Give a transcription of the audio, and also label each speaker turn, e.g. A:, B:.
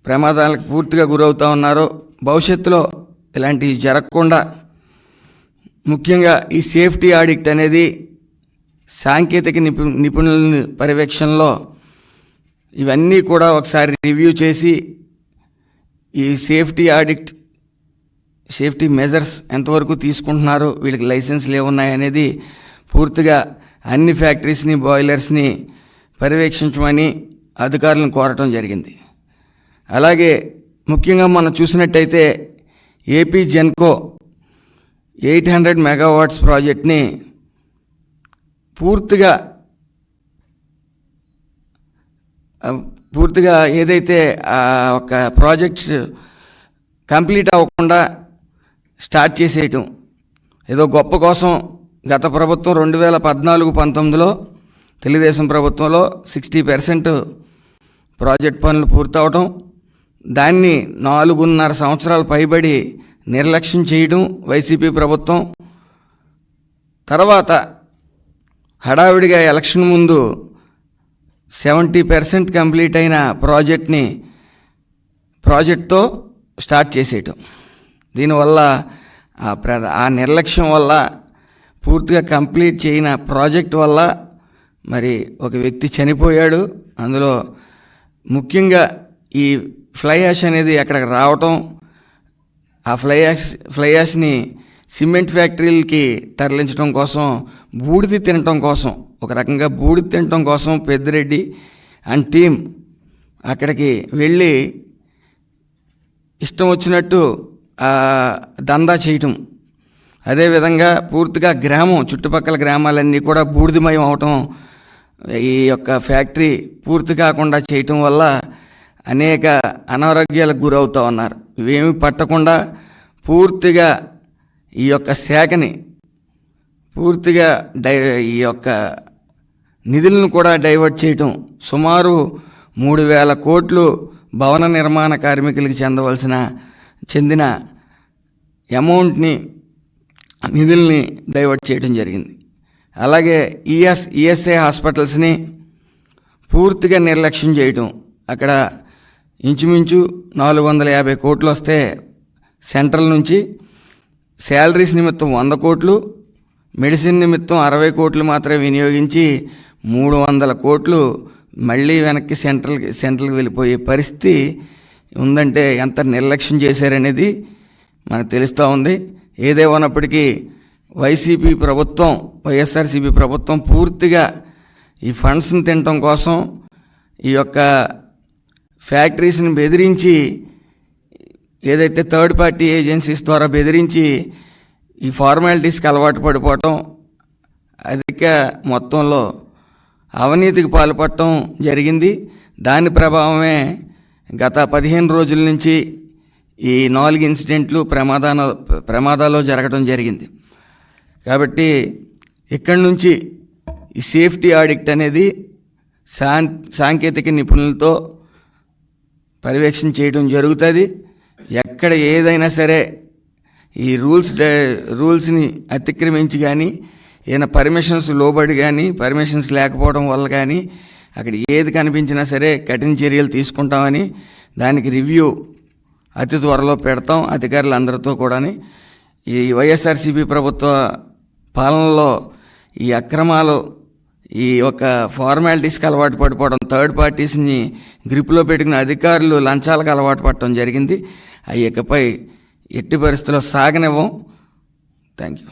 A: ప్రమాదాలకు పూర్తిగా గురవుతూ ఉన్నారో భవిష్యత్తులో ఇలాంటివి జరగకుండా ముఖ్యంగా ఈ సేఫ్టీ ఆడిట్ అనేది సాంకేతిక నిపుణుల పర్యవేక్షణలో ఇవన్నీ కూడా ఒకసారి రివ్యూ చేసి ఈ సేఫ్టీ ఆడిట్ సేఫ్టీ మెజర్స్ ఎంతవరకు తీసుకుంటున్నారు, వీళ్ళకి లైసెన్స్లు ఏమున్నాయనేది పూర్తిగా అన్ని ఫ్యాక్టరీస్ని బాయిలర్స్ని పర్యవేక్షించమని అధికారులను కోరటం జరిగింది. అలాగే ముఖ్యంగా మనం చూసినట్టయితే ఏపీ జెన్కో 800 మెగావాట్స్ ప్రాజెక్ట్ని పూర్తిగా ఏదైతే ఒక ప్రాజెక్ట్స్ కంప్లీట్ అవ్వకుండా స్టార్ట్ చేసేయటం ఏదో గొప్ప కోసం గత ప్రభుత్వం 2014-19లో తెలుగుదేశం ప్రభుత్వంలో 60% ప్రాజెక్ట్ పనులు పూర్తవటం, దాన్ని 4.5 సంవత్సరాలు పైబడి నిర్లక్ష్యం చేయడం వైసీపీ ప్రభుత్వం. తర్వాత హడావిడిగా ఎలక్షన్ ముందు 70% కంప్లీట్ అయిన ప్రాజెక్ట్తో స్టార్ట్ చేసేయటం. దీనివల్ల ఆ నిర్లక్ష్యం వల్ల పూర్తిగా కంప్లీట్ చేయని ప్రాజెక్ట్ వల్ల మరి ఒక వ్యక్తి చనిపోయాడు. అందులో ముఖ్యంగా ఈ ఫ్లై యాష్ అనేది అక్కడికి రావటం, ఆ ఫ్లై యాష్ని సిమెంట్ ఫ్యాక్టరీలకి తరలించడం కోసం, బూడిద తినటం కోసం, ఒక రకంగా బూడిద తినటం కోసం పెద్దిరెడ్డి అండ్ టీం అక్కడికి వెళ్ళి ఇష్టం వచ్చినట్టు దందా చేయటం. అదేవిధంగా పూర్తిగా చుట్టుపక్కల గ్రామాలన్నీ కూడా బూడిదమయం అవటం, ఈ యొక్క ఫ్యాక్టరీ పూర్తి కాకుండా చేయటం వల్ల అనేక అనారోగ్యాలకు గురవుతూ ఉన్నారు. ఇవేమీ పట్టకుండా పూర్తిగా ఈ యొక్క శాఖని పూర్తిగా ఈ యొక్క నిధులను కూడా డైవర్ట్ చేయటం, సుమారు 3,000 కోట్లు భవన నిర్మాణ కార్మికులకి చెందిన అమౌంట్ని నిధుల్ని డైవర్ట్ చేయడం జరిగింది. అలాగే ఈఎస్ఐ హాస్పిటల్స్ని పూర్తిగా నిర్లక్ష్యం చేయటం, అక్కడ ఇంచుమించు 450 కోట్లు వస్తే సెంట్రల్ నుంచి శాలరీస్ నిమిత్తం 100 కోట్లు, మెడిసిన్ నిమిత్తం 60 కోట్లు మాత్రమే వినియోగించి 300 కోట్లు మళ్ళీ వెనక్కి సెంట్రల్కి వెళ్ళిపోయే పరిస్థితి ఉందంటే ఎంత నిర్లక్ష్యం చేశారనేది మనకు తెలుస్తూ ఉంది. ఏదేమన్నప్పటికీ వైఎస్ఆర్సీపీ ప్రభుత్వం పూర్తిగా ఈ ఫండ్స్ని తినటం కోసం ఈ యొక్క ఫ్యాక్టరీస్ని బెదిరించి, ఏదైతే థర్డ్ పార్టీ ఏజెన్సీస్ ద్వారా బెదిరించి ఈ ఫార్మాలిటీస్కి అలవాటు పడిపోవటం, అధిక మొత్తంలో అవినీతికి పాల్పడటం జరిగింది. దాని ప్రభావమే గత 15 రోజుల నుంచి ఈ 4 ఇన్సిడెంట్లు ప్రమాదాలు జరగడం జరిగింది. కాబట్టి ఇక్కడి నుంచి ఈ సేఫ్టీ ఆడిట్ అనేది సాంకేతిక నిపుణులతో పర్యవేక్షణ చేయడం జరుగుతుంది. ఎక్కడ ఏదైనా సరే ఈ రూల్స్ని అతిక్రమించి కానీ, ఏదైనా పర్మిషన్స్ లోబడి కానీ, పర్మిషన్స్ లేకపోవడం వల్ల కానీ అక్కడ ఏది కనిపించినా సరే కఠిన చర్యలు తీసుకుంటామని, దానికి రివ్యూ అతి త్వరలో పెడతాం అధికారులందరితో కూడా. ఈ వైఎస్ఆర్సీపీ ప్రభుత్వ పాలనలో ఈ అక్రమాలు, ఈ ఒక ఫార్మాలిటీస్కి అలవాటు పడిపోవడం, థర్డ్ పార్టీస్ని గ్రిప్లో పెట్టుకున్న అధికారులు లంచాలకు అలవాటు పడటం జరిగింది. ఇకపై ఎట్టి పరిస్థితుల్లో సాగనివ్వం. Thank you.